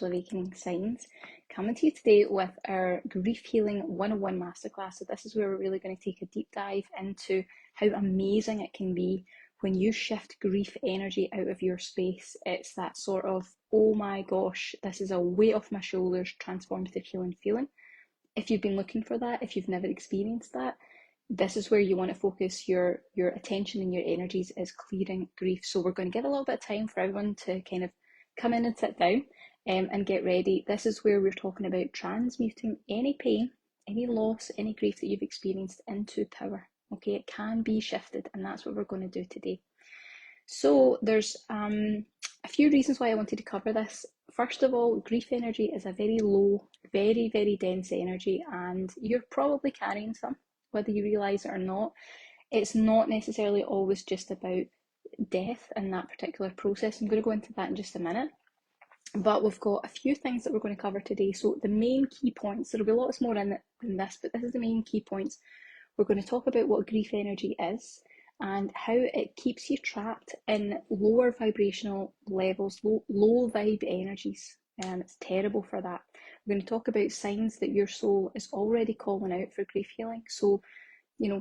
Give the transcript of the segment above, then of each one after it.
Awakening signs, coming to you today with our Grief Healing 101 Masterclass. So this is where we're really going to take a deep dive into how amazing it can be when you shift grief energy out of your space. It's that sort of, oh my gosh, this is a weight off my shoulders, transformative healing feeling. If you've been looking for that, if you've never experienced that, this is where you want to focus your attention and your energies, is clearing grief. So we're going to give a little bit of time for everyone to kind of come in and sit down and get ready. This is where we're talking about transmuting any pain, any loss, any grief that you've experienced into power. Okay, it can be shifted, and that's what we're going to do today. So there's a few reasons why I wanted to cover this. First of all, grief energy is a very low, very, very dense energy, and you're probably carrying some, whether you realise it or not. It's not necessarily always just about death and that particular process. I'm going to go into that in just a minute. But we've got a few things that we're going to cover today. So the main key points, there'll be lots more in it than this, but this is the main key points. We're going to talk about what grief energy is and how it keeps you trapped in lower vibrational levels, low vibe energies. It's terrible for that. We're going to talk about signs that your soul is already calling out for grief healing. So,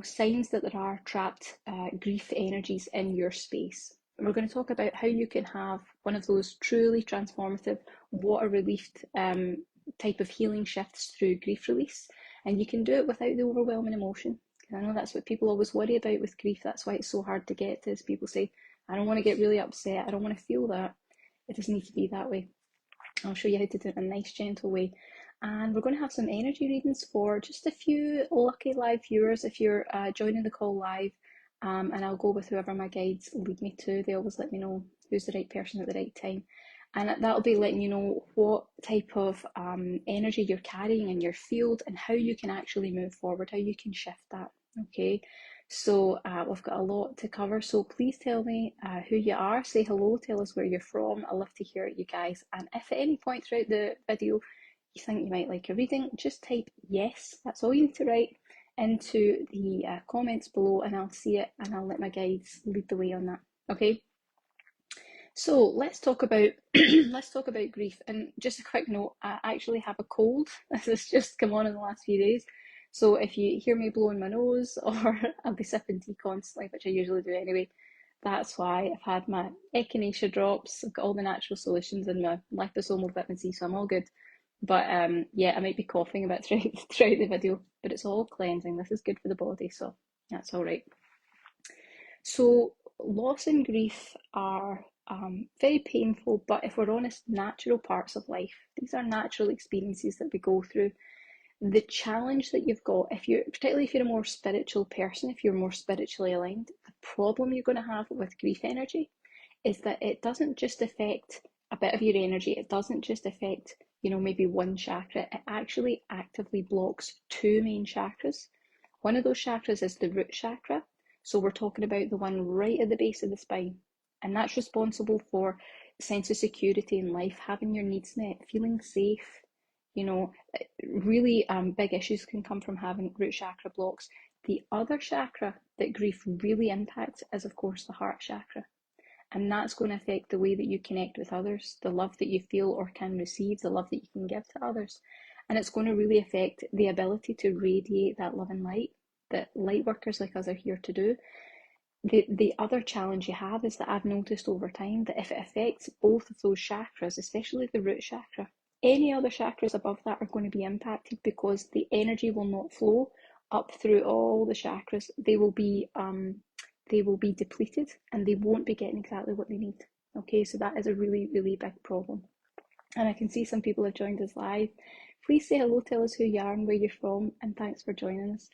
signs that there are trapped grief energies in your space. We're going to talk about how you can have one of those truly transformative, water relieved type of healing shifts through grief release. And you can do it without the overwhelming emotion. I know that's what people always worry about with grief. That's why it's so hard to get to, is people say, I don't want to get really upset. I don't want to feel that. It doesn't need to be that way. I'll show you how to do it in a nice, gentle way. And we're going to have some energy readings for just a few lucky live viewers if you're joining the call live. And I'll go with whoever my guides lead me to. They always let me know who's the right person at the right time. And that'll be letting you know what type of energy you're carrying in your field and how you can actually move forward, how you can shift that. Okay, so we've got a lot to cover. So please tell me who you are, say hello, tell us where you're from. I love to hear it, you guys. And if at any point throughout the video you think you might like a reading, just type yes. That's all you need to write into the comments below, and I'll see it and I'll let my guides lead the way on that. Okay. So let's talk about let's talk about grief. And just a quick note, I actually have a cold. This has just come on in the last few days. So if you hear me blowing my nose or I'll be sipping tea constantly, which I usually do anyway, that's why. I've had my echinacea drops, I've got all the natural solutions and my liposomal vitamin C, so I'm all good. But yeah, I might be coughing a bit throughout the video, but it's all cleansing. This is good for the body, so that's all right. So loss and grief are very painful, but if we're honest, natural parts of life. These are natural experiences that we go through. The challenge that you've got, particularly if you're a more spiritual person, if you're more spiritually aligned, the problem you're going to have with grief energy is that it doesn't just affect a bit of your energy. It doesn't just affect, maybe one chakra. It actually actively blocks two main chakras. One of those chakras is the root chakra. So we're talking about the one right at the base of the spine. And that's responsible for a sense of security in life, having your needs met, feeling safe. Really big issues can come from having root chakra blocks. The other chakra that grief really impacts is, of course, the heart chakra. And that's going to affect the way that you connect with others, the love that you feel or can receive, the love that you can give to others. And it's going to really affect the ability to radiate that love and light that light workers like us are here to do. The other challenge you have is that I've noticed over time that if it affects both of those chakras, especially the root chakra, any other chakras above that are going to be impacted because the energy will not flow up through all the chakras. They will be depleted and they won't be getting exactly what they need. Okay, so that is a really, really big problem. And I can see some people have joined us live. Please say hello, tell us who you are and where you're from, and thanks for joining us.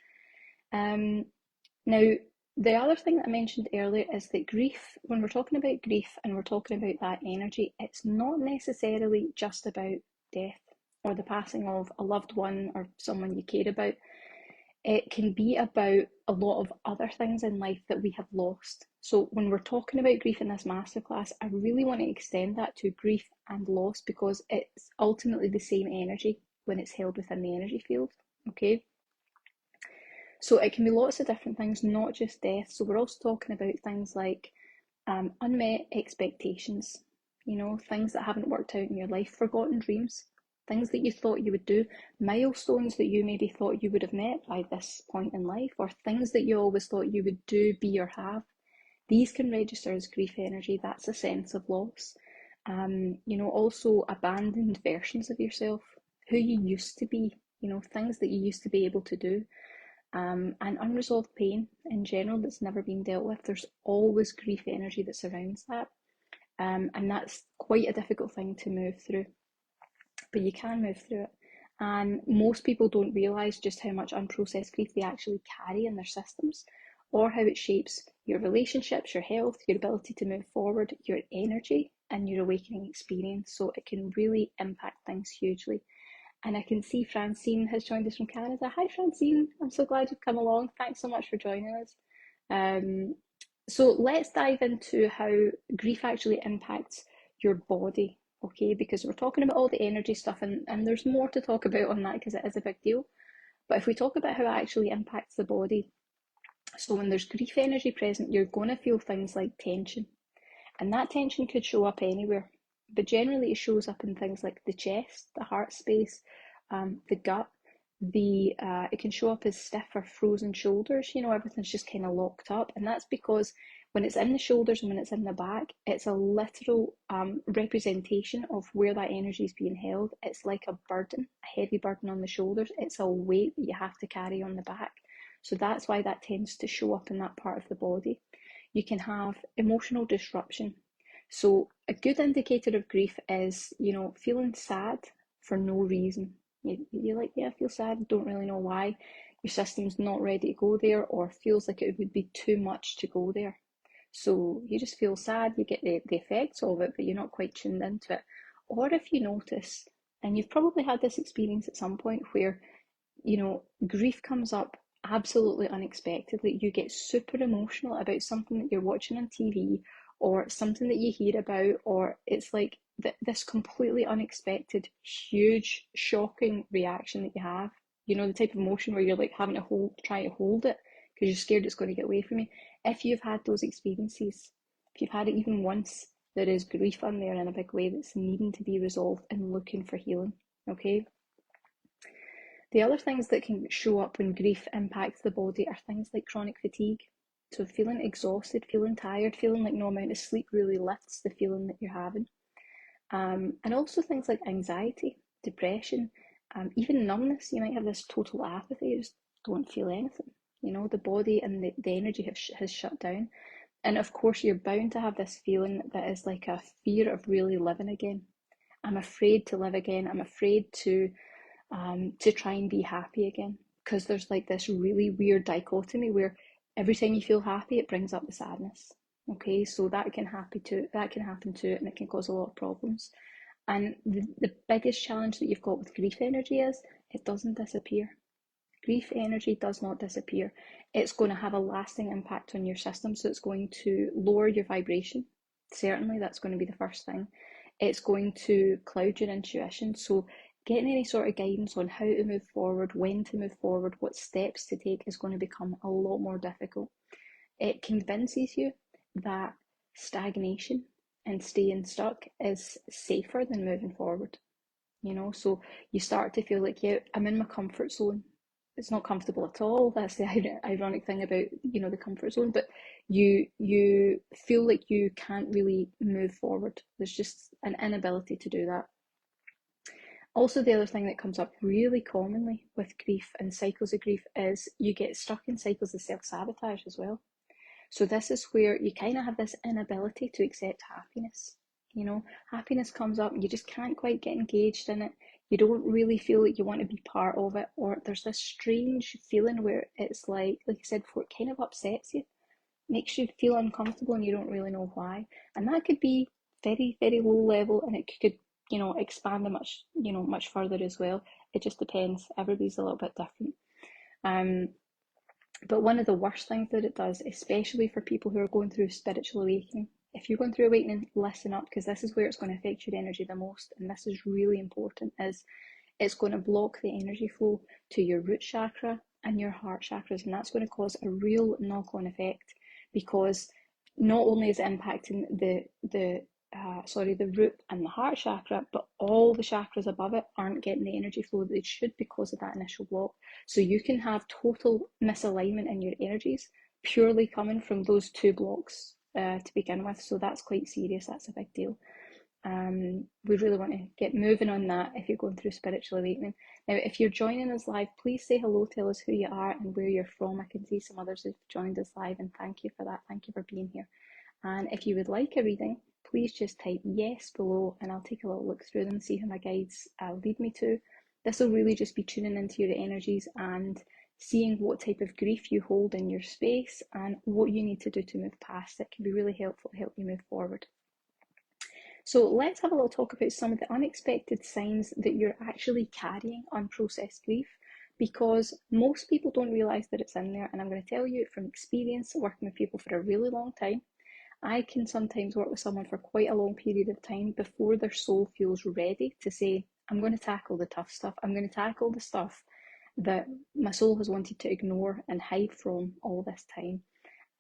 Now, the other thing that I mentioned earlier is that grief, when we're talking about grief and we're talking about that energy, it's not necessarily just about death or the passing of a loved one or someone you care about. It can be about a lot of other things in life that we have lost. So when we're talking about grief in this masterclass, I really want to extend that to grief and loss because it's ultimately the same energy when it's held within the energy field, okay? So it can be lots of different things, not just death. So we're also talking about things like unmet expectations. you know, things that haven't worked out in your life, forgotten dreams, things that you thought you would do, milestones that you maybe thought you would have met by this point in life, or things that you always thought you would do, be, or have. These can register as grief energy. That's a sense of loss. You know, also abandoned versions of yourself, who you used to be, you know, things that you used to be able to do, and unresolved pain in general that's never been dealt with. There's always grief energy that surrounds that. And that's quite a difficult thing to move through, but you can move through it. And most people don't realise just how much unprocessed grief they actually carry in their systems, or how it shapes your relationships, your health, your ability to move forward, your energy, and your awakening experience. So it can really impact things hugely. And I can see Francine has joined us from Canada. Hi, Francine. I'm so glad you've come along. Thanks so much for joining us. So let's dive into how grief actually impacts your body, okay? Because we're talking about all the energy stuff, and there's more to talk about on that because it is a big deal. But if we talk about how it actually impacts the body, so when there's grief energy present, you're going to feel things like tension. And that tension could show up anywhere, but generally it shows up in things like the chest, the heart space, the gut. It can show up as stiff or frozen shoulders. You know, everything's just kind of locked up, and that's because when it's in the shoulders and when it's in the back, it's a literal representation of where that energy is being held. It's like a burden, a heavy burden on the shoulders. It's a weight that you have to carry on the back. So that's why that tends to show up in that part of the body. You can have emotional disruption. So a good indicator of grief is, you know, feeling sad for no reason. You're like, yeah, I feel sad, don't really know why. Your system's not ready to go there, or feels like it would be too much to go there. So you just feel sad, you get the effects of it, but you're not quite tuned into it. Or if you notice, and you've probably had this experience at some point where, you know, grief comes up absolutely unexpectedly. You get super emotional about something that you're watching on TV, or something that you hear about, or it's like this completely unexpected, huge, shocking reaction that you have. You know, the type of emotion where you're like having to try to hold it because you're scared it's going to get away from you. If you've had those experiences, if you've had it even once, there is grief on there in a big way that's needing to be resolved and looking for healing. Okay. The other things that can show up when grief impacts the body are things like chronic fatigue. So feeling exhausted, feeling tired, feeling like no amount of sleep really lifts the feeling that you're having. And also things like anxiety, depression, even numbness. You might have this total apathy, you just don't feel anything. You know, the body and the energy has shut down. And of course, you're bound to have this feeling that is like a fear of really living again. I'm afraid to live again. I'm afraid to try and be happy again, because there's like this really weird dichotomy where every time you feel happy it brings up the sadness. Okay, so that can happen too, and it can cause a lot of problems. And the biggest challenge that you've got with grief energy is it doesn't disappear. Grief energy does not disappear. It's going to have a lasting impact on your system, so it's going to lower your vibration. Certainly, that's going to be the first thing. It's going to cloud your intuition. So getting any sort of guidance on how to move forward, when to move forward, what steps to take is going to become a lot more difficult. It convinces you that stagnation and staying stuck is safer than moving forward. You know, so you start to feel like, yeah, I'm in my comfort zone. It's not comfortable at all. That's the ironic thing about, you know, the comfort zone. But you feel like you can't really move forward. There's just an inability to do that. Also, the other thing that comes up really commonly with grief and cycles of grief is you get stuck in cycles of self-sabotage as well. So this is where you kind of have this inability to accept happiness. You know, happiness comes up and you just can't quite get engaged in it. You don't really feel like you want to be part of it, or there's this strange feeling where it's like I said before, it kind of upsets you, makes you feel uncomfortable and you don't really know why. And that could be very, very low level, and it could, you know, expand much further as well. It just depends. Everybody's a little bit different. But one of the worst things that it does, especially for people who are going through spiritual awakening, if you're going through awakening, listen up, because this is where it's going to affect your energy the most, and this is really important, is it's going to block the energy flow to your root chakra and your heart chakras, and that's going to cause a real knock-on effect, because not only is it impacting the the root and the heart chakra, but all the chakras above it aren't getting the energy flow they should because of that initial block. So you can have total misalignment in your energies purely coming from those two blocks to begin with. So that's quite serious. That's a big deal. We really want to get moving on that if you're going through spiritual awakening. Now, if you're joining us live, please say hello, tell us who you are and where you're from. I can see some others who've joined us live, and thank you for that. Thank you for being here. And if you would like a reading, please just type yes below and I'll take a little look through them, see who my guides lead me to. This will really just be tuning into your energies and seeing what type of grief you hold in your space and what you need to do to move past it. Can be really helpful to help you move forward. So let's have a little talk about some of the unexpected signs that you're actually carrying unprocessed grief, because most people don't realise that it's in there. And I'm going to tell you from experience, working with people for a really long time, I can sometimes work with someone for quite a long period of time before their soul feels ready to say, I'm going to tackle the tough stuff. I'm going to tackle the stuff that my soul has wanted to ignore and hide from all this time.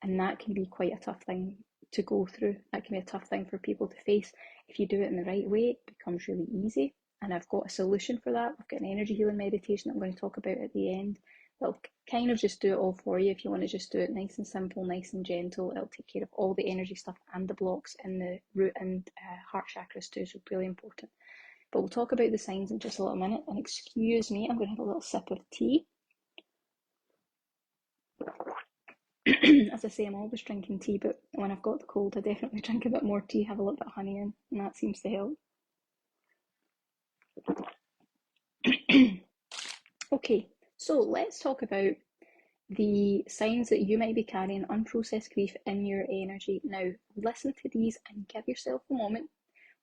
And that can be quite a tough thing to go through. That can be a tough thing for people to face. If you do it in the right way, it becomes really easy. And I've got a solution for that. I've got an energy healing meditation that I'm going to talk about at the end. It'll kind of just do it all for you. If you want to just do it nice and simple, nice and gentle, it'll take care of all the energy stuff and the blocks in the root and heart chakras too, so really important. But we'll talk about the signs in just a little minute. And excuse me, I'm going to have a little sip of tea. As I say, I'm always drinking tea, but when I've got the cold, I definitely drink a bit more tea, have a little bit of honey in, and that seems to help. Okay, so let's talk about the signs that you might be carrying unprocessed grief in your energy. Now, listen to these and give yourself a moment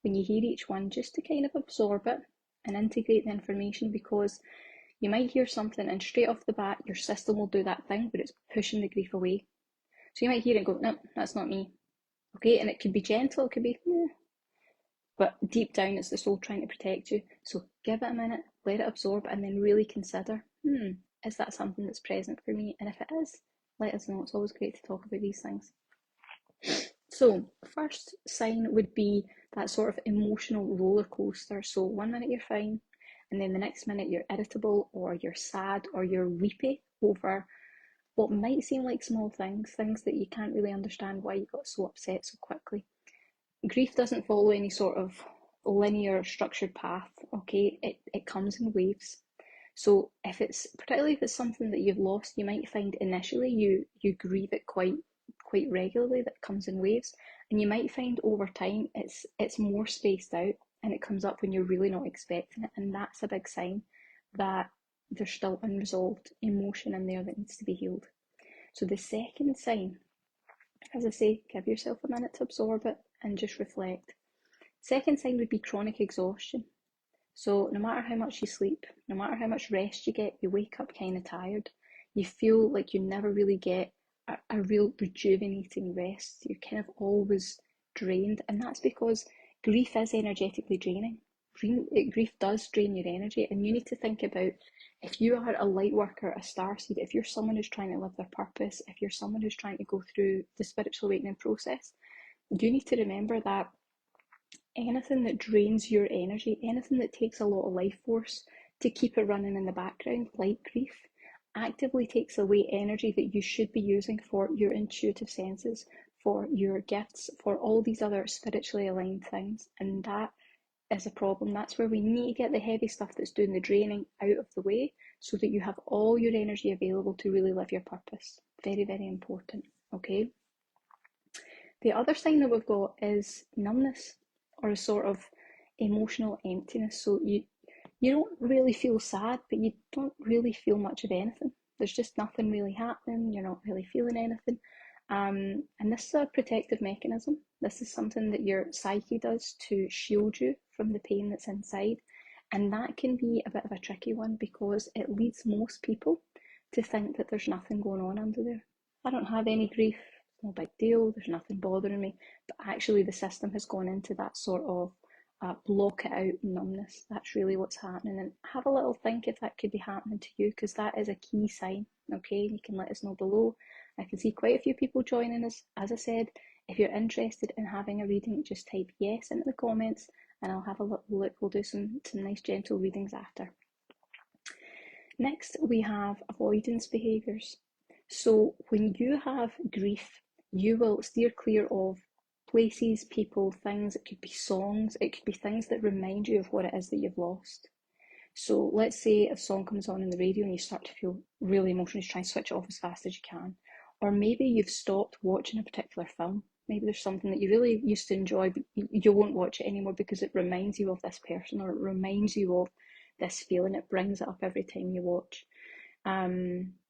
when you hear each one just to kind of absorb it and integrate the information, because you might hear something and straight off the bat, your system will do that thing where it's pushing the grief away. So you might hear it and go, no, that's not me. Okay, and it could be gentle, it could be, but deep down it's the soul trying to protect you. So give it a minute, let it absorb, and then really consider, is that something that's present for me? And if it is, let us know. It's always great to talk about these things. So first sign would be that sort of emotional roller coaster. So 1 minute you're fine, and then the next minute you're irritable, or you're sad, or you're weepy over what might seem like small things that you can't really understand why you got so upset so quickly. Grief doesn't follow any sort of linear structured path, okay? It comes in waves. So particularly if it's something that you've lost, you might find initially you grieve it quite regularly, that comes in waves, and you might find over time it's more spaced out and it comes up when you're really not expecting it, and that's a big sign that there's still unresolved emotion in there that needs to be healed. So the second sign, as I say, give yourself a minute to absorb it and just reflect. Second sign would be chronic exhaustion. So no matter how much you sleep, no matter how much rest you get, you wake up kind of tired. You feel like you never really get a real rejuvenating rest. You're kind of always drained, and that's because grief is energetically draining. Grief does drain your energy, and you need to think about, if you are a light worker, a starseed, if you're someone who's trying to live their purpose, if you're someone who's trying to go through the spiritual awakening process, you need to remember that anything that drains your energy, anything that takes a lot of life force to keep it running in the background, like grief, actively takes away energy that you should be using for your intuitive senses, for your gifts, for all these other spiritually aligned things. And that is a problem. That's where we need to get the heavy stuff that's doing the draining out of the way, so that you have all your energy available to really live your purpose. Very, very important, okay? The other sign that we've got is numbness, or a sort of emotional emptiness. So you don't really feel sad, but you don't really feel much of anything. There's just nothing really happening. You're not really feeling anything. And this is a protective mechanism. This is something that your psyche does to shield you from the pain that's inside. And that can be a bit of a tricky one, because it leads most people to think that there's nothing going on under there. I don't have any grief, no big deal, there's nothing bothering me. But actually the system has gone into that sort of block it out numbness. That's really what's happening. And have a little think if that could be happening to you, because that is a key sign. Okay, you can let us know below. I can see quite a few people joining us. As I said, If you're interested in having a reading, just type yes into the comments and I'll have a little look. We'll do some nice gentle readings after. Next, we have avoidance behaviours. So when you have grief, you will steer clear of places, people, things. It could be songs, it could be things that remind you of what it is that you've lost. So let's say a song comes on in the radio and you start to feel really emotional, you try and switch it off as fast as you can. Or maybe you've stopped watching a particular film. Maybe there's something that you really used to enjoy, but you won't watch it anymore because it reminds you of this person, or it reminds you of this feeling. It brings it up every time you watch.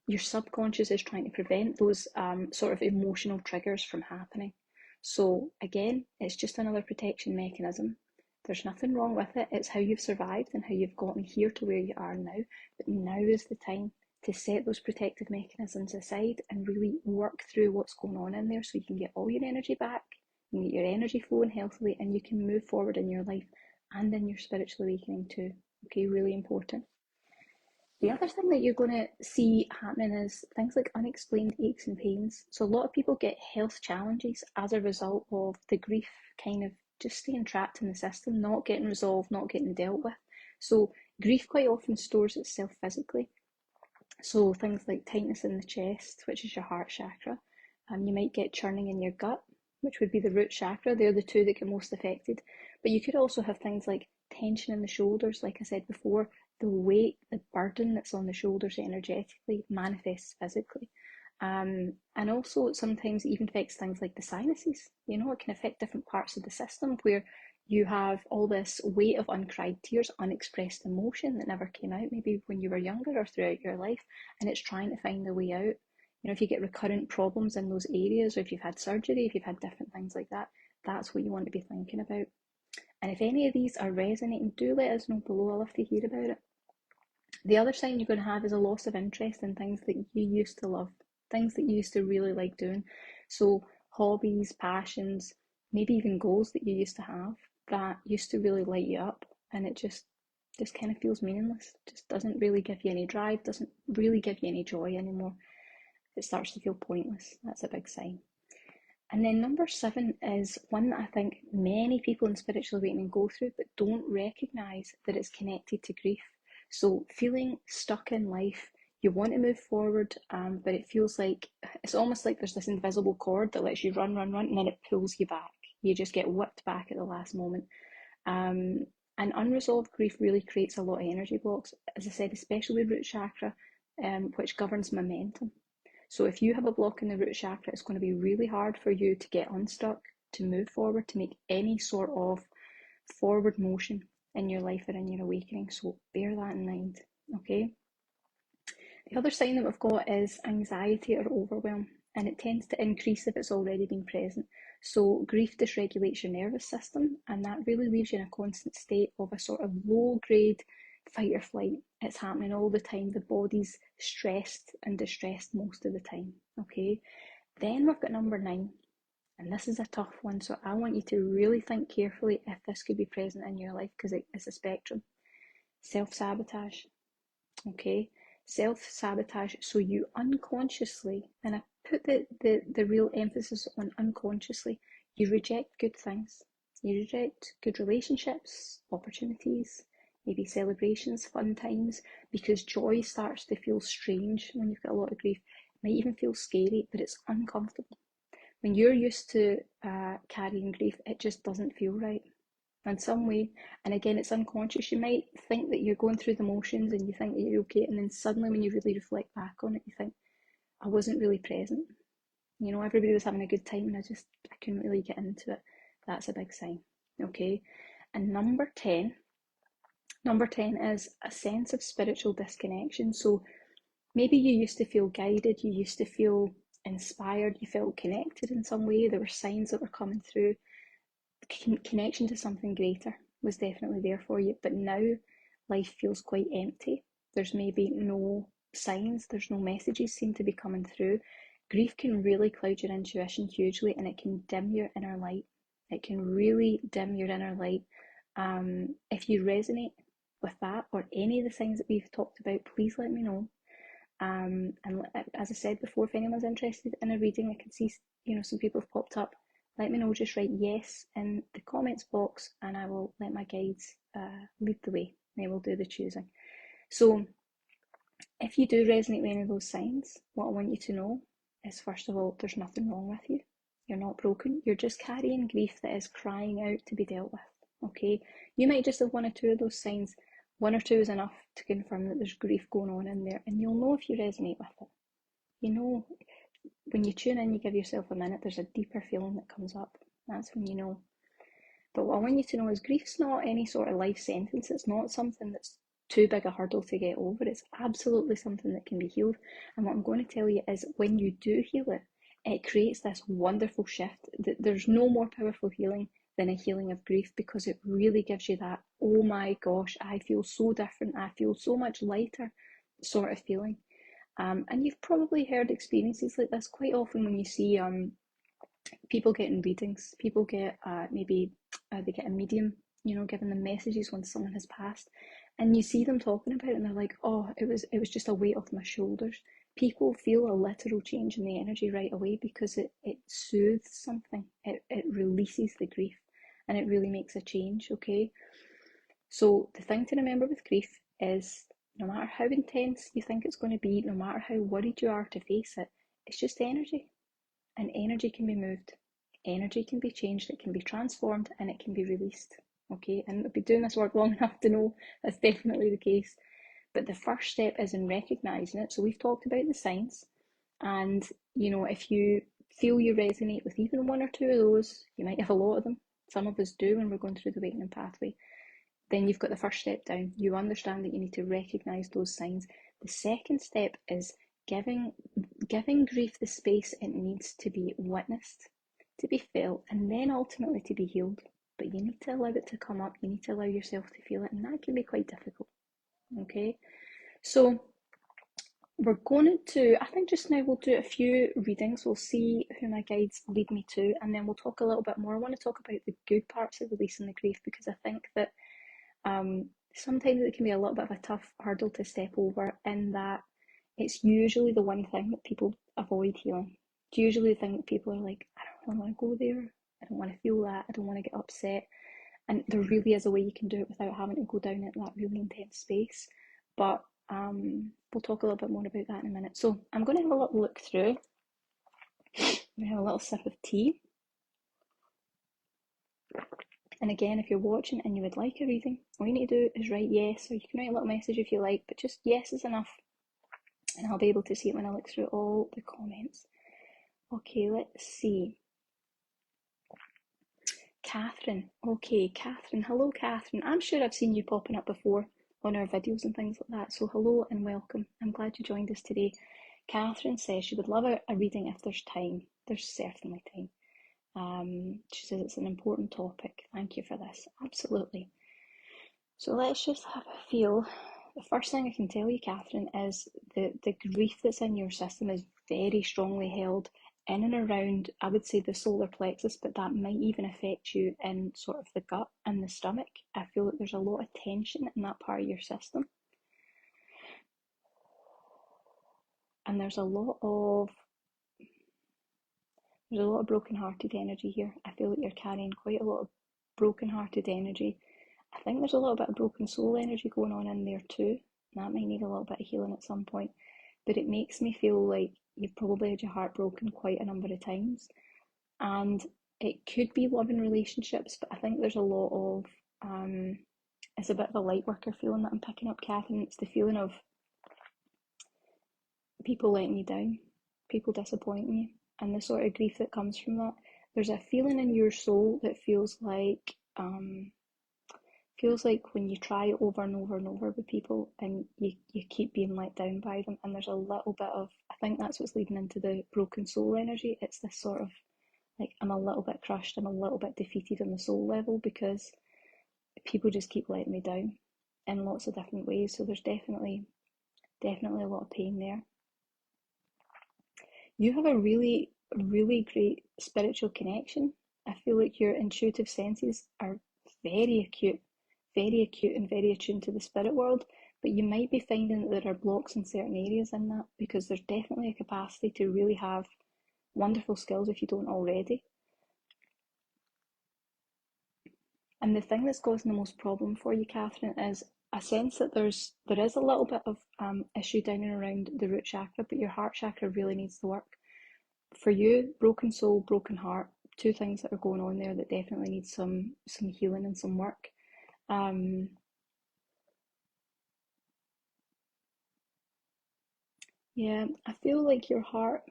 Your subconscious is trying to prevent those sort of emotional triggers from happening. So again, it's just another protection mechanism. There's nothing wrong with it. It's how you've survived and how you've gotten here to where you are now. But now is the time to set those protective mechanisms aside and really work through what's going on in there so you can get all your energy back, you can get your energy flowing healthily, and you can move forward in your life and in your spiritual awakening too. Okay, really important. The other thing that you're going to see happening is things like unexplained aches and pains. So a lot of people get health challenges as a result of the grief kind of just staying trapped in the system, not getting resolved, not getting dealt with. So grief quite often stores itself physically. So things like tightness in the chest, which is your heart chakra. You might get churning in your gut, which would be the root chakra. They're the two that get most affected. But you could also have things like tension in the shoulders, like I said before. The weight, the burden that's on the shoulders energetically manifests physically. And also sometimes it even affects things like the sinuses. You know, it can affect different parts of the system where you have all this weight of uncried tears, unexpressed emotion that never came out, maybe when you were younger or throughout your life, and it's trying to find a way out. You know, if you get recurrent problems in those areas, or if you've had surgery, if you've had different things like that, that's what you want to be thinking about. And if any of these are resonating, do let us know below. I love to hear about it. The other sign you're going to have is a loss of interest in things that you used to love, things that you used to really like doing. So hobbies, passions, maybe even goals that you used to have that used to really light you up, and it just kind of feels meaningless. Just doesn't really give you any drive, doesn't really give you any joy anymore. It starts to feel pointless. That's a big sign. And then number 7 is one that I think many people in spiritual awakening go through but don't recognise that it's connected to grief. So feeling stuck in life, you want to move forward, but it feels like, it's almost like there's this invisible cord that lets you run, and then it pulls you back. You just get whipped back at the last moment. And unresolved grief really creates a lot of energy blocks, as I said, especially root chakra, which governs momentum. So if you have a block in the root chakra, it's going to be really hard for you to get unstuck, to move forward, to make any sort of forward motion in your life or in your awakening. So bear that in mind, okay? The other sign that we've got is anxiety or overwhelm, and it tends to increase if it's already been present. So grief dysregulates your nervous system, and that really leaves you in a constant state of a sort of low grade fight or flight. It's happening all the time. The body's stressed and distressed most of the time, okay? Then we've got number 9, and this is a tough one, so I want you to really think carefully if this could be present in your life, because it's a spectrum. Self-sabotage, okay? Self-sabotage, so you unconsciously, and I put the real emphasis on unconsciously, you reject good things. You reject good relationships, opportunities, maybe celebrations, fun times, because joy starts to feel strange when you've got a lot of grief. It might even feel scary, but it's uncomfortable. When you're used to carrying grief, it just doesn't feel right in some way. And again, it's unconscious. You might think that you're going through the motions and you think that you're okay, and then suddenly when you really reflect back on it, you think, I wasn't really present. You know, everybody was having a good time and I couldn't really get into it. That's a big sign, okay? And number 10 is a sense of spiritual disconnection. So maybe you used to feel guided, you used to feel inspired, you felt connected in some way, there were signs that were coming through. Connection to something greater was definitely there for you, but now life feels quite empty. There's maybe no signs, there's no messages seem to be coming through. Grief can really cloud your intuition hugely, and it can dim your inner light. It can really dim your inner light. If you resonate with that or any of the things that we've talked about, please let me know. And as I said before, if anyone's interested in a reading, I can see, you know, some people have popped up let me know. Just write yes in the comments box and I will let my guides lead the way. They will do the choosing. So if you do resonate with any of those signs, what I want you to know is, first of all, there's nothing wrong with you. You're not broken. You're just carrying grief that is crying out to be dealt with. Okay? You might just have one or two of those signs. One or two is enough to confirm that there's grief going on in there, and you'll know if you resonate with it. You know, when you tune in, you give yourself a minute, there's a deeper feeling that comes up. That's when you know. But what I want you to know is grief's not any sort of life sentence. It's not something that's too big a hurdle to get over. It's absolutely something that can be healed. And what I'm going to tell you is, when you do heal it, it creates this wonderful shift. There's no more powerful healing than a healing of grief, because it really gives you that, oh my gosh, I feel so different, I feel so much lighter sort of feeling. And you've probably heard experiences like this quite often when you see people getting readings. People get maybe they get a medium, giving them messages when someone has passed, and you see them talking about it and they're like, oh, it was just a weight off my shoulders. People feel a literal change in the energy right away, because it soothes something. It releases the grief, and it really makes a change. Okay, so the thing to remember with grief is, no matter how intense you think it's going to be, no matter how worried you are to face it, it's just energy. And energy can be moved, energy can be changed, it can be transformed, and it can be released. Okay, and I've been doing this work long enough to know that's definitely the case. But the first step is in recognizing it. So we've talked about the signs, and if you feel you resonate with even one or two of those, you might have a lot of them. Some of us do when we're going through the awakening pathway. Then you've got the first step down. You understand that you need to recognize those signs. The second step is giving grief the space it needs to be witnessed, to be felt, and then ultimately to be healed. But you need to allow it to come up. You need to allow yourself to feel it, and that can be quite difficult. Okay, so we're going to, I think just now we'll do a few readings. We'll see who my guides lead me to, and then we'll talk a little bit more. I want to talk about the good parts of releasing the grief, because I think that sometimes it can be a little bit of a tough hurdle to step over, in that it's usually the one thing that people avoid healing. It's usually the thing that people are like, I don't want to go there, I don't want to feel that, I don't want to get upset. And there really is a way you can do it without having to go down into that really intense space. But we'll talk a little bit more about that in a minute. So I'm going to have a little look through. We have a little sip of tea. And again, if you're watching and you would like a reading, all you need to do is write yes, or you can write a little message if you like, but just yes is enough. And I'll be able to see it when I look through all the comments. Okay, let's see. Catherine. Okay, Catherine. Hello, Catherine. I'm sure I've seen you popping up before on our videos and things like that. So hello and welcome. I'm glad you joined us today. Catherine says she would love a reading if there's time. There's certainly time. She says it's an important topic. Thank you for this. Absolutely. So let's just have a feel. The first thing I can tell you, Catherine, is the grief that's in your system is very strongly held in and around, I would say, the solar plexus, but that might even affect you in sort of the gut and the stomach. I feel that there's a lot of tension in that part of your system. And there's a lot of broken-hearted energy here. I feel that you're carrying quite a lot of broken-hearted energy. I think there's a little bit of broken soul energy going on in there too. That might need a little bit of healing at some point. But it makes me feel like you've probably had your heart broken quite a number of times. And it could be love and relationships, but I think there's a lot of, it's a bit of a light worker feeling that I'm picking up, Catherine. It's the feeling of people letting you down, people disappointing you, and the sort of grief that comes from that. There's a feeling in your soul that feels like when you try over and over and over with people and you keep being let down by them, and there's a little bit of, I think that's what's leading into the broken soul energy. It's this sort of like, I'm a little bit crushed, I'm a little bit defeated on the soul level because people just keep letting me down in lots of different ways. So there's definitely a lot of pain there. You have a really, really great spiritual connection. I feel like your intuitive senses are very acute and very attuned to the spirit world, but you might be finding that there are blocks in certain areas in that, because there's definitely a capacity to really have wonderful skills if you don't already. And the thing that's causing the most problem for you, Catherine, is a sense that there is a little bit of issue down and around the root chakra, but your heart chakra really needs to work. For you, broken soul, broken heart, two things that are going on there that definitely need some healing and some work. Yeah, I feel like your heart,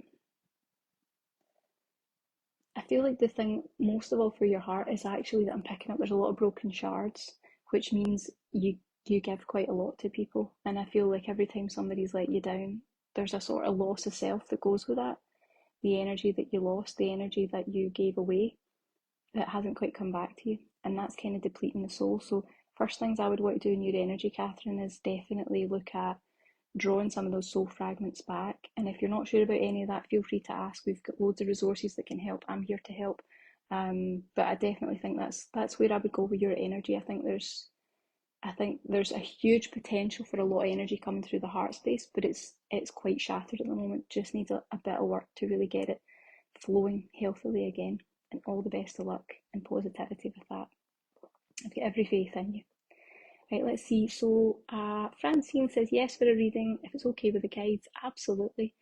I feel like the thing most of all for your heart is actually that I'm picking up there's a lot of broken shards, which means you give quite a lot to people. And I feel like every time somebody's let you down, there's a sort of loss of self that goes with that. The energy that you lost, the energy that you gave away that hasn't quite come back to you. And that's kind of depleting the soul. So first things I would want to do in your energy, Catherine, is definitely look at drawing some of those soul fragments back. And if you're not sure about any of that, feel free to ask. We've got loads of resources that can help. I'm here to help. But I definitely think that's where I would go with your energy. I think there's a huge potential for a lot of energy coming through the heart space, but it's quite shattered at the moment. Just needs a bit of work to really get it flowing healthily again. And all the best of luck and positivity with that. I've got every faith in you. Right, let's see. So Francine says yes for a reading if it's okay with the guides. Absolutely.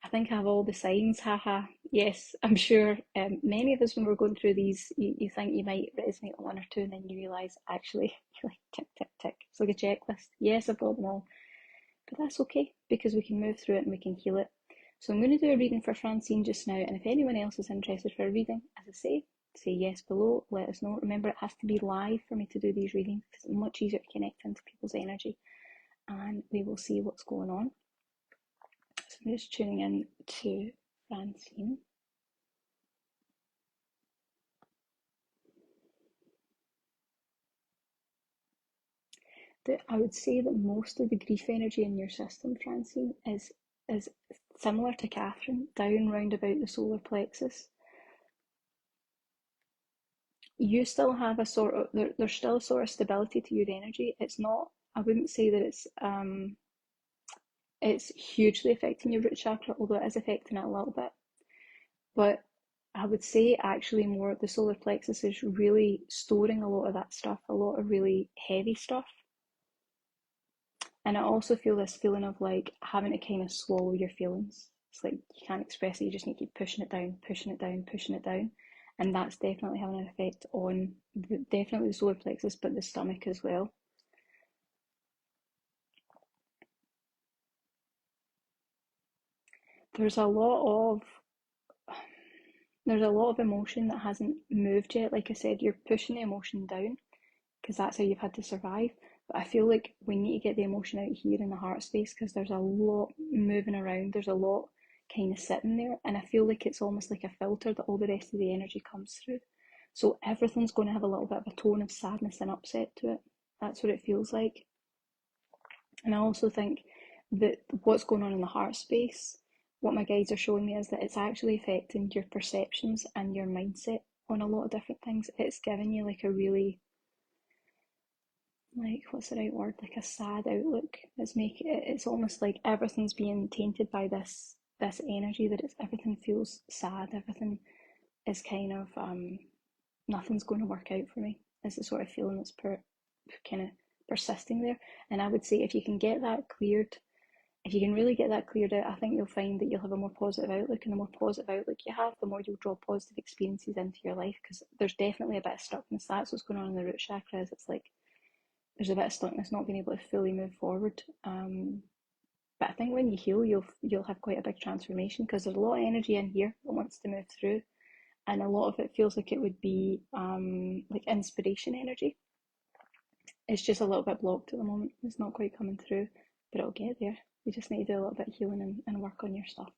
I think I have all the signs. Haha. Yes, I'm sure. Many of us, when we're going through these, you think you might resonate with one or two, and then you realise actually you're like tick, tick, tick. It's like a checklist. Yes, I've got them all. But that's okay because we can move through it and we can heal it. So I'm going to do a reading for Francine just now, and if anyone else is interested for a reading, as I say yes below, let us know. Remember, it has to be live for me to do these readings because it's much easier to connect into people's energy, and we will see what's going on. So I'm just tuning in to Francine. I would say that most of the grief energy in your system, Francine, is similar to Catherine, down round about the solar plexus. You still have a sort of there's still a sort of stability to your energy. It's not, I wouldn't say that it's hugely affecting your root chakra, although it is affecting it a little bit. But I would say actually more the solar plexus is really storing a lot of that stuff, a lot of really heavy stuff. And I also feel this feeling of like having to kind of swallow your feelings. It's like you can't express it, you just need to keep pushing it down, pushing it down, pushing it down. And that's definitely having an effect on definitely the solar plexus, but the stomach as well. There's a lot of emotion that hasn't moved yet. Like I said, you're pushing the emotion down because that's how you've had to survive. But I feel like we need to get the emotion out here in the heart space because there's a lot moving around. There's a lot kind of sitting there, and I feel like it's almost like a filter that all the rest of the energy comes through. So everything's going to have a little bit of a tone of sadness and upset to it. That's what it feels like. And I also think that what's going on in the heart space, what my guides are showing me is that it's actually affecting your perceptions and your mindset on a lot of different things. It's giving you like a really, like, what's the right word, like a sad outlook. It's almost like everything's being tainted by this energy, that everything feels sad, everything is kind of nothing's going to work out for me. Is the sort of feeling that's kind of persisting there. And I would say if you can get that cleared, if you can really get that cleared out, I think you'll find that you'll have a more positive outlook, and the more positive outlook you have, the more you'll draw positive experiences into your life, because there's definitely a bit of stuckness. That's what's going on in the root chakra, is it's like there's a bit of stuckness, not being able to fully move forward. But I think when you heal, you'll have quite a big transformation, because there's a lot of energy in here that wants to move through, and a lot of it feels like it would be like inspiration energy. It's just a little bit blocked at the moment. It's not quite coming through, but it'll get there. You just need to do a little bit of healing and work on your stuff.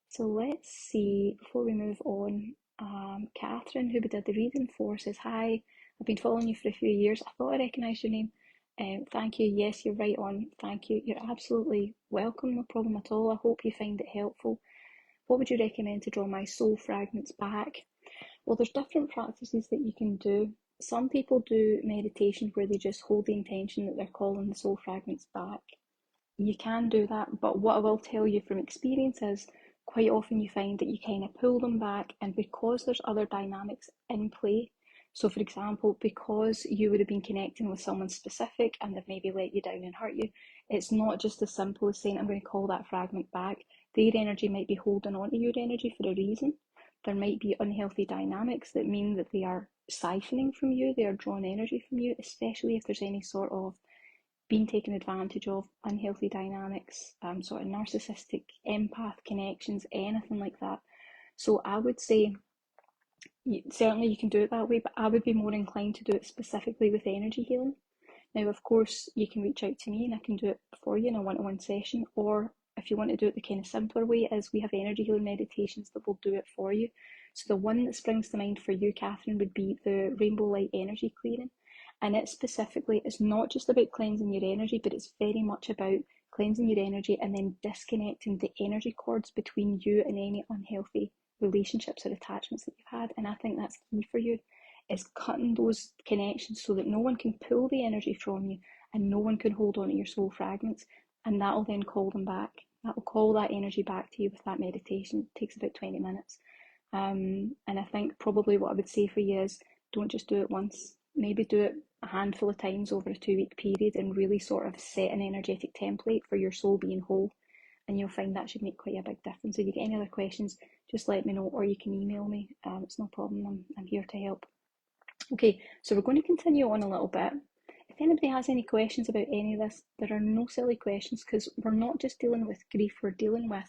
So let's see, before we move on, Catherine, who we did the reading for, says, hi, I've been following you for a few years. I thought I recognised your name. Thank you. Yes, you're right on. Thank you. You're absolutely welcome. No problem at all. I hope you find it helpful. What would you recommend to draw my soul fragments back? Well, there's different practices that you can do. Some people do meditation where they just hold the intention that they're calling the soul fragments back. You can do that, but what I will tell you from experience is quite often you find that you kind of pull them back, and because there's other dynamics in play, So for example, because you would have been connecting with someone specific and they've maybe let you down and hurt you, it's not just as simple as saying, I'm going to call that fragment back. Their energy might be holding on to your energy for a reason. There might be unhealthy dynamics that mean that they are siphoning from you, they are drawing energy from you, especially if there's any sort of being taken advantage of, unhealthy dynamics, sort of narcissistic, empath connections, anything like that. So I would say, certainly you can do it that way, but I would be more inclined to do it specifically with energy healing. Now, of course, you can reach out to me and I can do it for you in a one-to-one session, or if you want to do it the kind of simpler way, is we have energy healing meditations that will do it for you. So the one that springs to mind for you, Catherine, would be the Rainbow Light Energy Clearing. And it specifically is not just about cleansing your energy, but it's very much about cleansing your energy and then disconnecting the energy cords between you and any unhealthy relationships or attachments that you've had. And I think that's key for you, is cutting those connections so that no one can pull the energy from you and no one can hold on to your soul fragments. And that will then call them back. That will call that energy back to you with that meditation. It takes about 20 minutes. And I think probably what I would say for you is, don't just do it once. Maybe do it a handful of times over a 2-week period and really sort of set an energetic template for your soul being whole. And you'll find that should make quite a big difference. If you get any other questions, just let me know, or you can email me. It's no problem. I'm here to help. Okay, so we're going to continue on a little bit. If anybody has any questions about any of this, there are no silly questions, because we're not just dealing with grief, we're dealing with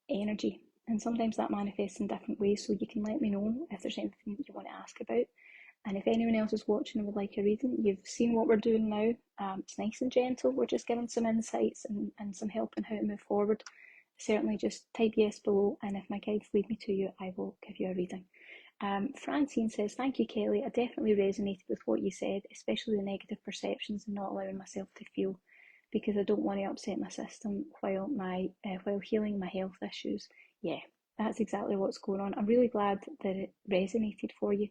energy. And sometimes that manifests in different ways, so you can let me know if there's anything you want to ask about. And if anyone else is watching and would like a reading, you've seen what we're doing now. It's nice and gentle. We're just giving some insights and some help on how to move forward. Certainly just type yes below, and if my guides lead me to you, I will give you a reading. Francine says, thank you, Kelly. I definitely resonated with what you said, especially the negative perceptions and not allowing myself to feel, because I don't want to upset my system while healing my health issues. Yeah, that's exactly what's going on. I'm really glad that it resonated for you.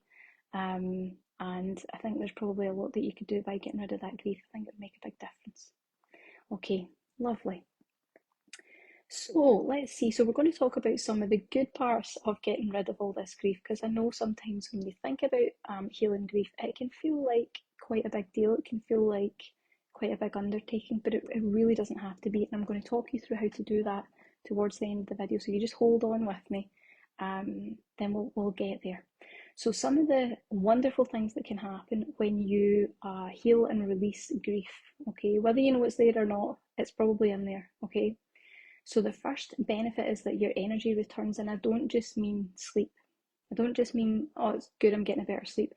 And I think there's probably a lot that you could do by getting rid of that grief. I think it would make a big difference. Okay, lovely. So let's see. So we're going to talk about some of the good parts of getting rid of all this grief, because I know sometimes when you think about healing grief, it can feel like quite a big deal. It can feel like quite a big undertaking, but it really doesn't have to be. And I'm going to talk you through how to do that towards the end of the video. So you just hold on with me, then we'll get there. So some of the wonderful things that can happen when you heal and release grief, okay, whether you know it's there or not, it's probably in there, okay? So the first benefit is that your energy returns, and I don't just mean sleep. I don't just mean, oh, it's good, I'm getting a better sleep.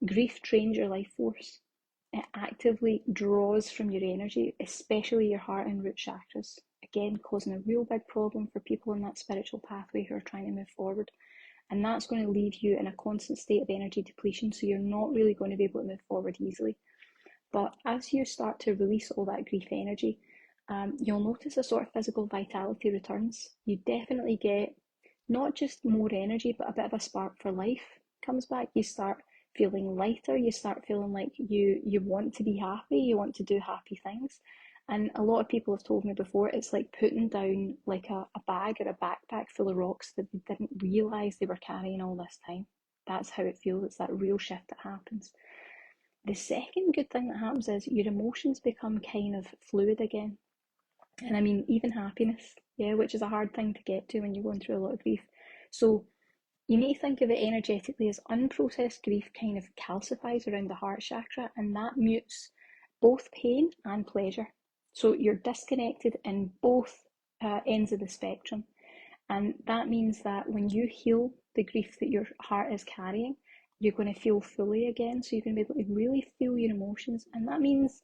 Grief drains your life force. It actively draws from your energy, especially your heart and root chakras. Again, causing a real big problem for people in that spiritual pathway who are trying to move forward. And that's going to leave you in a constant state of energy depletion, so you're not really going to be able to move forward easily. But as you start to release all that grief energy, you'll notice a sort of physical vitality returns. You definitely get not just more energy, but a bit of a spark for life comes back. You start feeling lighter. You start feeling like you want to be happy. You want to do happy things. And a lot of people have told me before, it's like putting down like a bag or a backpack full of rocks that they didn't realise they were carrying all this time. That's how it feels. It's that real shift that happens. The second good thing that happens is your emotions become kind of fluid again. And I mean, even happiness, yeah, which is a hard thing to get to when you're going through a lot of grief. So you need to think of it energetically as unprocessed grief kind of calcifies around the heart chakra, and that mutes both pain and pleasure. So you're disconnected in both ends of the spectrum. And that means that when you heal the grief that your heart is carrying, you're going to feel fully again. So you're going to be able to really feel your emotions. And that means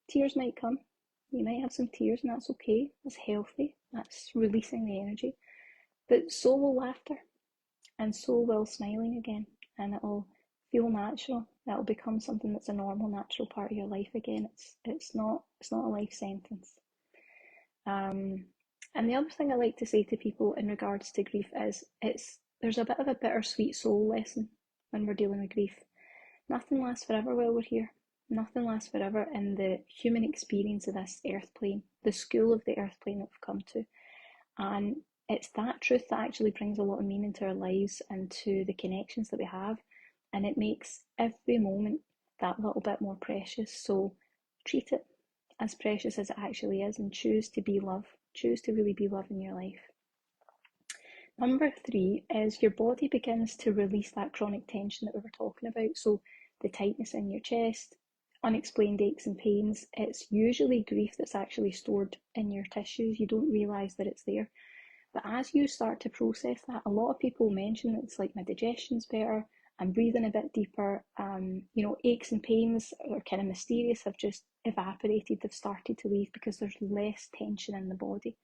tears might come. You might have some tears, and that's okay. That's healthy. That's releasing the energy. But so will laughter, and so will smiling again. And it'll feel natural. That'll become something that's a normal, natural part of your life again. It's not a life sentence. And the other thing I like to say to people in regards to grief is there's a bit of a bittersweet soul lesson when we're dealing with grief. Nothing lasts forever while we're here. Nothing lasts forever in the human experience of this earth plane, the school of the earth plane that we've come to. And it's that truth that actually brings a lot of meaning to our lives and to the connections that we have. and it makes every moment that little bit more precious. So treat it as precious as it actually is, and choose to be love. Choose to really be love in your life. Number 3 is your body begins to release that chronic tension that we were talking about. So the tightness in your chest, unexplained aches and pains. It's usually grief that's actually stored in your tissues. You don't realise that it's there. But as you start to process that, a lot of people mention it's like my digestion's better, I'm breathing a bit deeper, aches and pains are kind of mysterious, have just evaporated, they've started to leave because there's less tension in the body.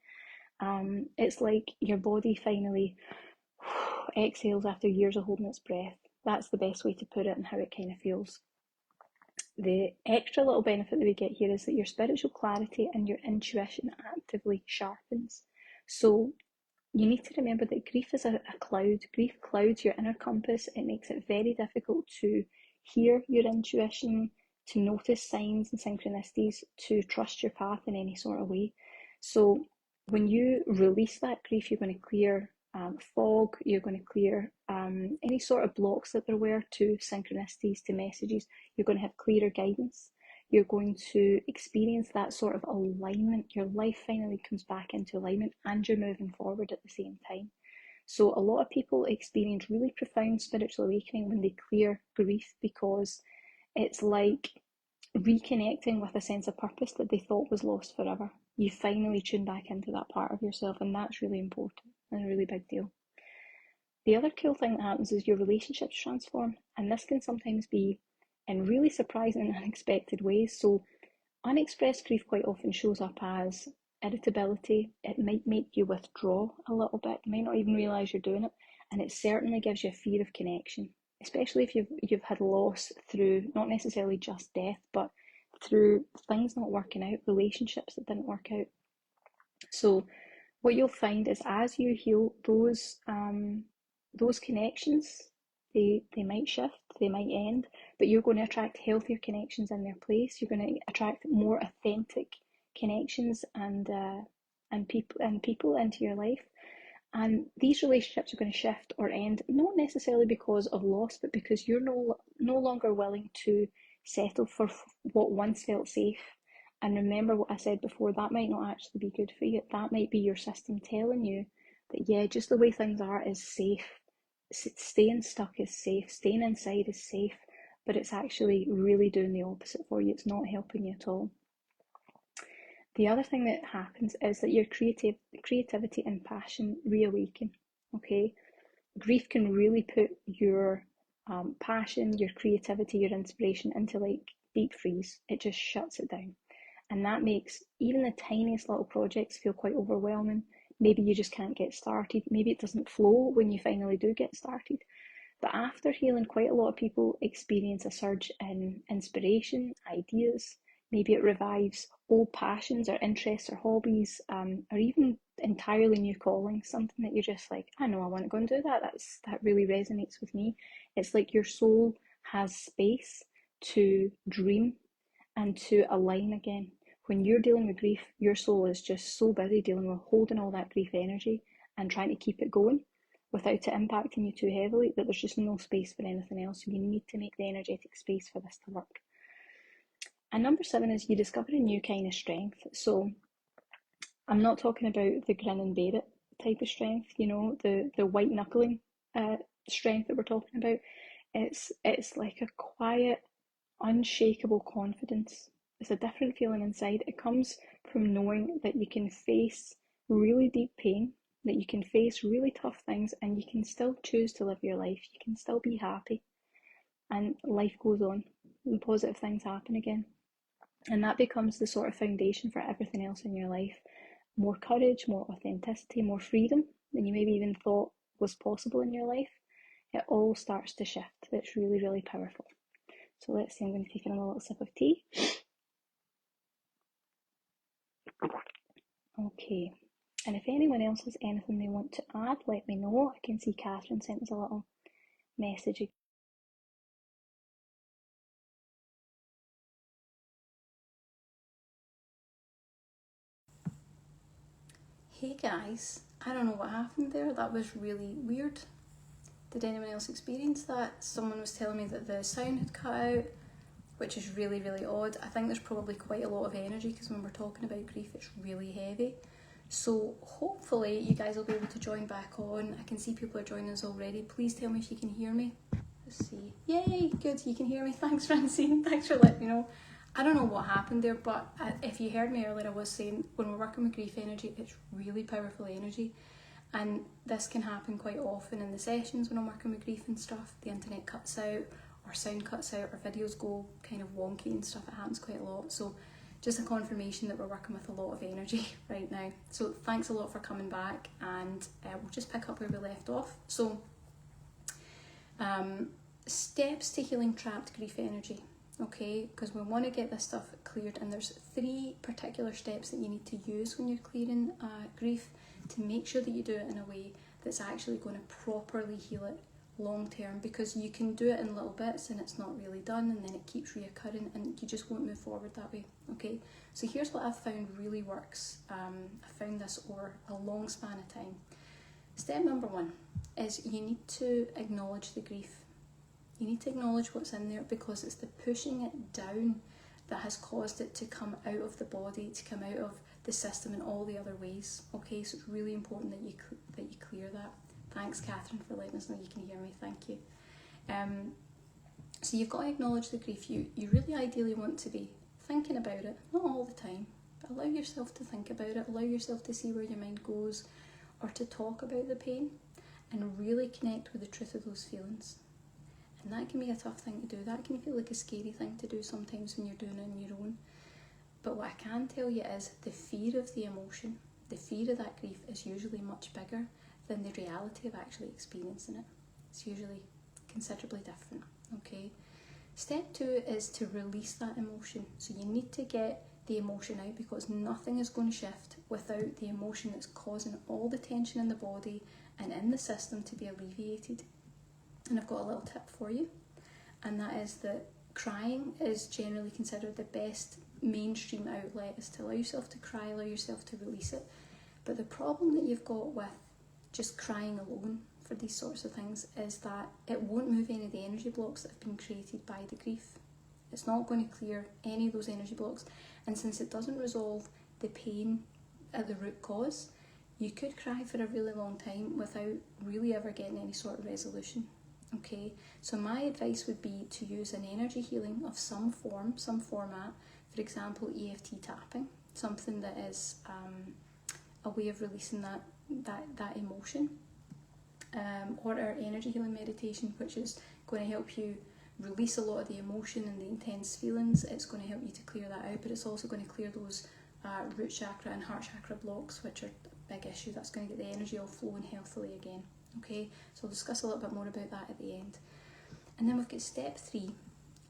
It's like your body finally exhales after years of holding its breath. That's the best way to put it and how it kind of feels. The extra little benefit that we get here is that your spiritual clarity and your intuition actively sharpens. So you need to remember that grief is a cloud. Grief clouds your inner compass. It makes it very difficult to hear your intuition, to notice signs and synchronicities, to trust your path in any sort of way. So when you release that grief, you're going to clear fog, you're going to clear any sort of blocks that there were to synchronicities, to messages. You're going to have clearer guidance. You're going to experience that sort of alignment. Your life finally comes back into alignment and you're moving forward at the same time. So a lot of people experience really profound spiritual awakening when they clear grief, because it's like reconnecting with a sense of purpose that they thought was lost forever. You finally tune back into that part of yourself, and that's really important and a really big deal. The other cool thing that happens is your relationships transform, and this can sometimes be in really surprising and unexpected ways. So unexpressed grief quite often shows up as irritability. It might make you withdraw a little bit. You might not even realise you're doing it, and it certainly gives you a fear of connection, especially if you've had loss through not necessarily just death, but through things not working out, relationships that didn't work out. So what you'll find is as you heal those connections, they might shift, they might end, but you're going to attract healthier connections in their place. You're going to attract more authentic connections and people into your life. And these relationships are going to shift or end, not necessarily because of loss, but because you're no longer willing to settle for what once felt safe. And remember what I said before, that might not actually be good for you. That might be your system telling you that, yeah, just the way things are is safe. Staying stuck is safe. Staying inside is safe. But it's actually really doing the opposite for you. It's not helping you at all. The other thing that happens is that your creativity and passion reawaken. Okay, grief can really put your passion, your creativity, your inspiration into like deep freeze. It just shuts it down. And that makes even the tiniest little projects feel quite overwhelming. Maybe you just can't get started. Maybe it doesn't flow when you finally do get started. But after healing, quite a lot of people experience a surge in inspiration, ideas. Maybe it revives old passions or interests or hobbies, or even entirely new callings, something that you're just like, I know I want to go and do that. That really resonates with me. It's like your soul has space to dream and to align again. When you're dealing with grief, your soul is just so busy dealing with holding all that grief energy and trying to keep it going without it impacting you too heavily, that there's just no space for anything else. You need to make the energetic space for this to work. And number 7 is you discover a new kind of strength. So I'm not talking about the grin and bear it type of strength, the white knuckling strength that we're talking about. It's like a quiet, unshakable confidence. It's a different feeling inside. It comes from knowing that you can face really deep pain, that you can face really tough things, and you can still choose to live your life. You can still be happy, and life goes on, and positive things happen again. And that becomes the sort of foundation for everything else in your life. More courage, more authenticity, more freedom than you maybe even thought was possible in your life. It all starts to shift. It's really, really powerful. So let's see, I'm going to take another little sip of tea. Okay, and if anyone else has anything they want to add, let me know. I can see Catherine sent us a little message. Hey guys, I don't know what happened there. That was really weird. Did anyone else experience that? Someone was telling me that the sound had cut out, which is really, really odd. I think there's probably quite a lot of energy because when we're talking about grief, it's really heavy. So hopefully you guys will be able to join back on. I can see people are joining us already. Please tell me if you can hear me. Let's see. Yay, good, you can hear me. Thanks, Francine. Thanks for letting me know. I don't know what happened there, but if you heard me earlier, I was saying when we're working with grief energy, it's really powerful energy. And this can happen quite often in the sessions when I'm working with grief and stuff. The internet cuts out, or sound cuts out, or videos go kind of wonky and stuff. It happens quite a lot. So just a confirmation that we're working with a lot of energy right now. So thanks a lot for coming back, and we'll just pick up where we left off. So steps to healing trapped grief energy. Okay, because we want to get this stuff cleared, and there's 3 particular steps that you need to use when you're clearing grief to make sure that you do it in a way that's actually going to properly heal it long term, because you can do it in little bits and it's not really done, and then it keeps reoccurring and you just won't move forward that way. Okay, so here's what I've found really works. I found this over a long span of time. Step number 1 is you need to acknowledge the grief. You need to acknowledge what's in there, because it's the pushing it down that has caused it to come out of the body, to come out of the system in all the other ways. Okay, so it's really important that you clear that. Thanks, Catherine, for letting us know you can hear me. Thank you. So you've got to acknowledge the grief. You really ideally want to be thinking about it, not all the time, but allow yourself to think about it. Allow yourself to see where your mind goes, or to talk about the pain, and really connect with the truth of those feelings. And that can be a tough thing to do. That can feel like a scary thing to do sometimes when you're doing it on your own. But what I can tell you is the fear of the emotion, the fear of that grief is usually much bigger than the reality of actually experiencing it. It's usually considerably different, okay? Step 2 is to release that emotion. So you need to get the emotion out, because nothing is going to shift without the emotion that's causing all the tension in the body and in the system to be alleviated. And I've got a little tip for you, and that is that crying is generally considered the best mainstream outlet, is to allow yourself to cry, allow yourself to release it. But the problem that you've got with just crying alone for these sorts of things is that it won't move any of the energy blocks that have been created by the grief. It's not going to clear any of those energy blocks, and since it doesn't resolve the pain at the root cause, you could cry for a really long time without really ever getting any sort of resolution. Okay, so my advice would be to use an energy healing of some form, some format. For example, EFT tapping, something that is a way of releasing that emotion, or our energy healing meditation, which is going to help you release a lot of the emotion and the intense feelings. It's going to help you to clear that out, but it's also going to clear those root chakra and heart chakra blocks, which are a big issue. That's going to get the energy all flowing healthily again. Okay, so I'll discuss a little bit more about that at the end. And then we've got step 3,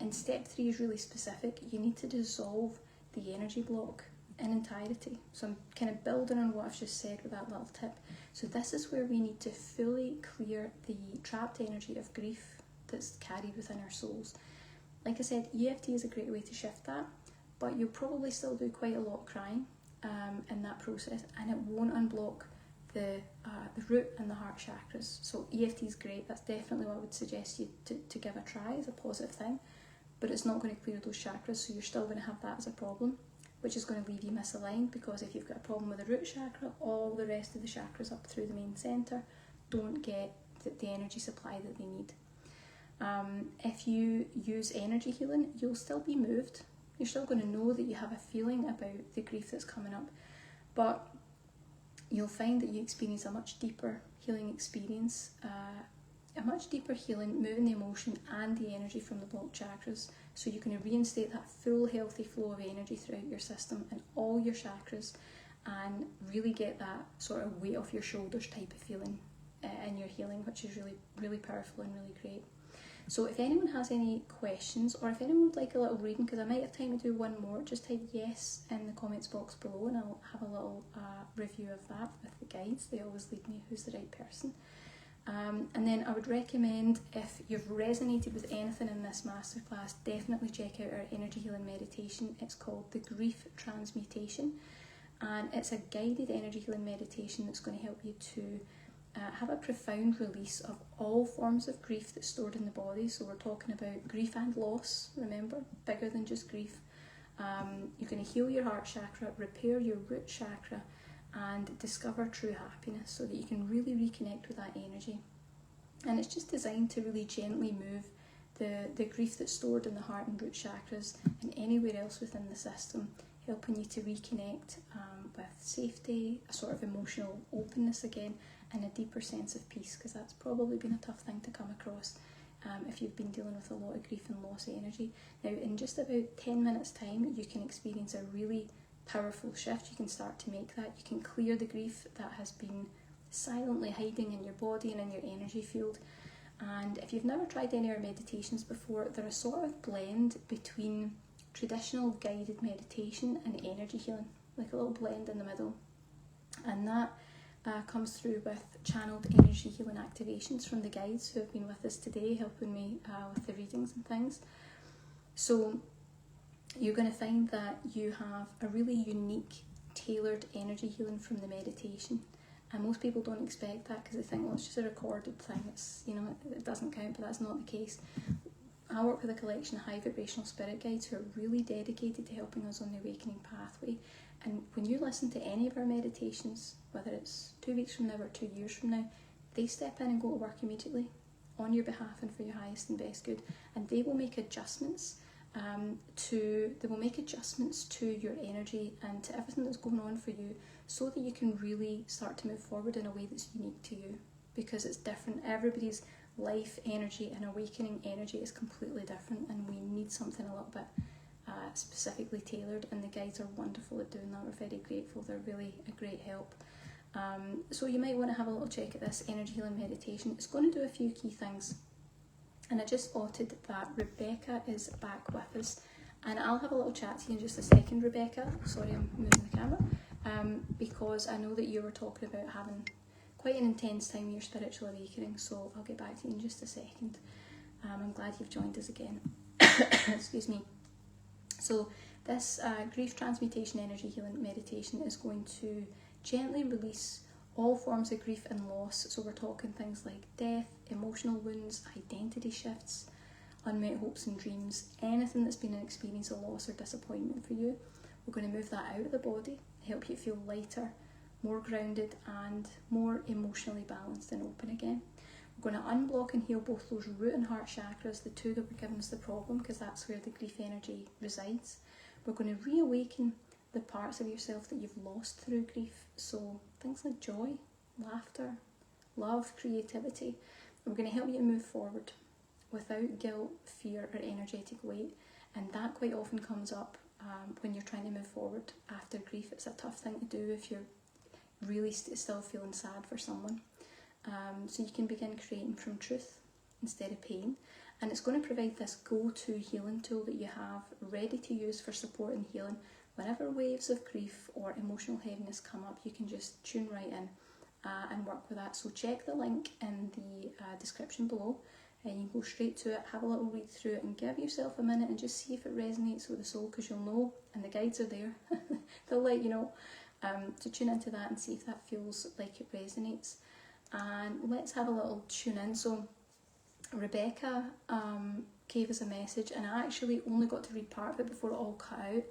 and step 3 is really specific. You need to dissolve the energy block in entirety. So I'm kind of building on what I've just said with that little tip. So this is where we need to fully clear the trapped energy of grief that's carried within our souls. Like I said, EFT is a great way to shift that, but you'll probably still do quite a lot of crying in that process, and it won't unblock the root and the heart chakras. So EFT is great. That's definitely what I would suggest you to give a try as a positive thing, but it's not going to clear those chakras, so you're still going to have that as a problem, which is going to leave you misaligned, because if you've got a problem with the root chakra, all the rest of the chakras up through the main centre don't get the energy supply that they need. If you use energy healing, you'll still be moved. You're still going to know that you have a feeling about the grief that's coming up, but you'll find that you experience a much deeper healing experience, a much deeper healing, moving the emotion and the energy from the blocked chakras. So you're going to reinstate that full healthy flow of energy throughout your system and all your chakras, and really get that sort of weight off your shoulders type of feeling in your healing, which is really, really powerful and really great. So if anyone has any questions, or if anyone would like a little reading, because I might have time to do one more, just type yes in the comments box below, and I'll have a little review of that with the guides. They always lead me who's the right person. And then I would recommend, if you've resonated with anything in this masterclass, definitely check out our energy healing meditation. It's called the Grief Transmutation, and it's a guided energy healing meditation that's going to help you to have a profound release of all forms of grief that's stored in the body. So we're talking about grief and loss, remember, bigger than just grief. You're going to heal your heart chakra, repair your root chakra, and discover true happiness so that you can really reconnect with that energy. And it's just designed to really gently move the grief that's stored in the heart and root chakras and anywhere else within the system, helping you to reconnect with safety, a sort of emotional openness again, and a deeper sense of peace, because that's probably been a tough thing to come across if you've been dealing with a lot of grief and loss energy. Now, in just about 10 minutes time, you can experience a really powerful shift. You can start to make that. You can clear the grief that has been silently hiding in your body and in your energy field. And if you've never tried any of our meditations before, they're a sort of blend between traditional guided meditation and energy healing, like a little blend in the middle. And that comes through with channeled energy healing activations from the guides who have been with us today, helping me with the readings and things. So you're going to find that you have a really unique, tailored energy healing from the meditation. And most people don't expect that because they think, well, it's just a recorded thing. It's, you know, it doesn't count, but that's not the case. I work with a collection of high vibrational spirit guides who are really dedicated to helping us on the awakening pathway. And when you listen to any of our meditations, whether it's 2 weeks from now or 2 years from now, they step in and go to work immediately on your behalf and for your highest and best good. And they will make adjustments to your energy and to everything that's going on for you, so that you can really start to move forward in a way that's unique to you, because it's different. Everybody's life energy and awakening energy is completely different, and we need something a little bit specifically tailored, and the guides are wonderful at doing that. We're very grateful. They're really a great help. So you might want to have a little check at this energy healing meditation. It's going to do a few key things. And I just spotted that Rebecca is back with us, and I'll have a little chat to you in just a second, Rebecca. Sorry, I'm moving the camera. Because I know that you were talking about having quite an intense time in your spiritual awakening, so I'll get back to you in just a second. I'm glad you've joined us again. Excuse me. So this Grief Transmutation Energy Healing meditation is going to gently release all forms of grief and loss. So we're talking things like death, emotional wounds, identity shifts, unmet hopes and dreams, anything that's been an experience of loss or disappointment for you. We're going to move that out of the body, help you feel lighter, more grounded, and more emotionally balanced and open again. We're going to unblock and heal both those root and heart chakras, the two that were giving us the problem, because that's where the grief energy resides. We're going to reawaken the parts of yourself that you've lost through grief, so things like joy, laughter, love, creativity. And we're going to help you move forward without guilt, fear, or energetic weight, and that quite often comes up when you're trying to move forward after grief. It's a tough thing to do if you're really still feeling sad for someone. So you can begin creating from truth instead of pain, and it's going to provide this go-to healing tool that you have ready to use for support and healing. Whenever waves of grief or emotional heaviness come up, you can just tune right in and work with that. So check the link in the description below, and you can go straight to it, have a little read through it, and give yourself a minute and just see if it resonates with the soul, because you'll know, and the guides are there. They'll let you know to tune into that and see if that feels like it resonates. And let's have a little tune in. So Rebecca gave us a message, and I actually only got to read part of it before it all cut out,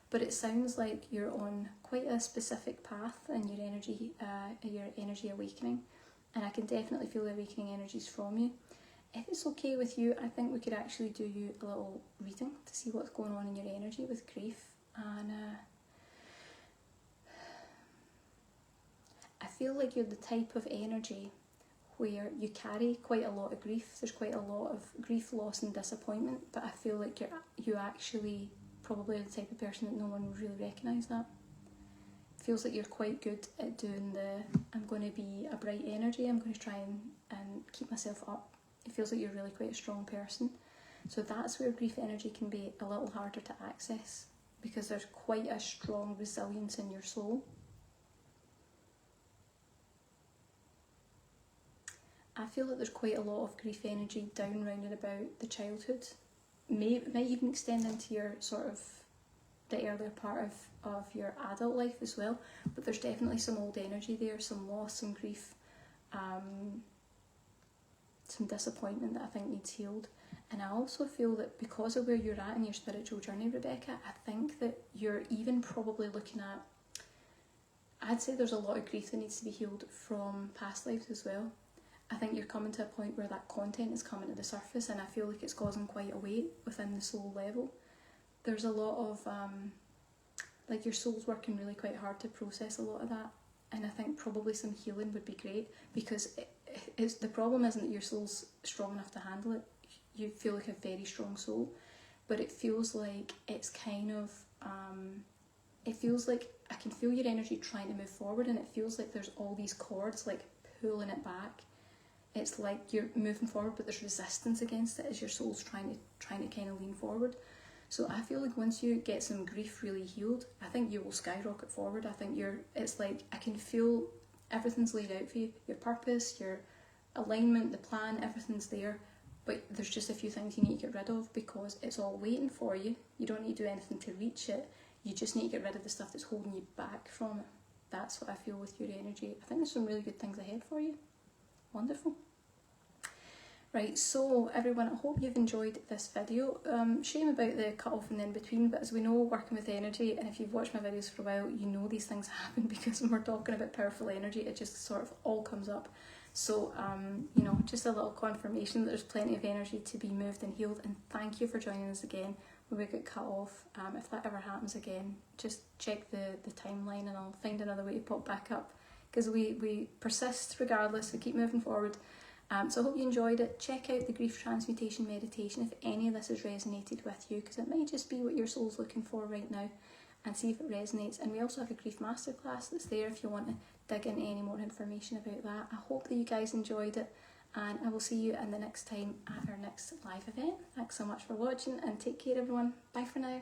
but it sounds like you're on quite a specific path in your energy awakening, and I can definitely feel the awakening energies from you. If it's okay with you, I think we could actually do you a little reading to see what's going on in your energy with grief. And I feel like you're the type of energy where you carry quite a lot of grief. There's quite a lot of grief, loss and disappointment, but I feel like you actually probably are the type of person that no one would really recognise that. It feels like you're quite good at doing I'm going to be a bright energy, I'm going to try and keep myself up. It feels like you're really quite a strong person. So that's where grief energy can be a little harder to access, because there's quite a strong resilience in your soul. I feel that there's quite a lot of grief energy down round and about the childhood. It might even extend into your sort of the earlier part of your adult life as well, but there's definitely some old energy there, some loss, some grief, some disappointment that I think needs healed. And I also feel that because of where you're at in your spiritual journey, Rebecca, I think that you're even probably looking at, I'd say there's a lot of grief that needs to be healed from past lives as well. I think you're coming to a point where that content is coming to the surface, and I feel like it's causing quite a weight within the soul level. There's a lot of, like your soul's working really quite hard to process a lot of that. And I think probably some healing would be great, because the problem isn't that your soul's strong enough to handle it. You feel like a very strong soul, but it feels like it's kind of, it feels like I can feel your energy trying to move forward, and it feels like there's all these cords like pulling it back. It's like you're moving forward, but there's resistance against it as your soul's trying to kind of lean forward. So I feel like once you get some grief really healed, I think you will skyrocket forward. I think it's like I can feel everything's laid out for you. Your purpose, your alignment, the plan, everything's there. But there's just a few things you need to get rid of, because it's all waiting for you. You don't need to do anything to reach it. You just need to get rid of the stuff that's holding you back from it. That's what I feel with your energy. I think there's some really good things ahead for you. Wonderful. Right, so everyone, I hope you've enjoyed this video. Shame about the cut off and the in between, but as we know, working with energy, and if you've watched my videos for a while, you know these things happen, because when we're talking about powerful energy, it just sort of all comes up. So, you know, just a little confirmation that there's plenty of energy to be moved and healed, and thank you for joining us again when we get cut off. If that ever happens again, just check the timeline and I'll find another way to pop back up, because we persist regardless, we keep moving forward. So I hope you enjoyed it. Check out the Grief Transmutation meditation if any of this has resonated with you, because it might just be what your soul's looking for right now, and see if it resonates. And we also have a grief masterclass that's there if you want to dig into any more information about that. I hope that you guys enjoyed it, and I will see you in the next time at our next live event. Thanks so much for watching, and take care everyone. Bye for now.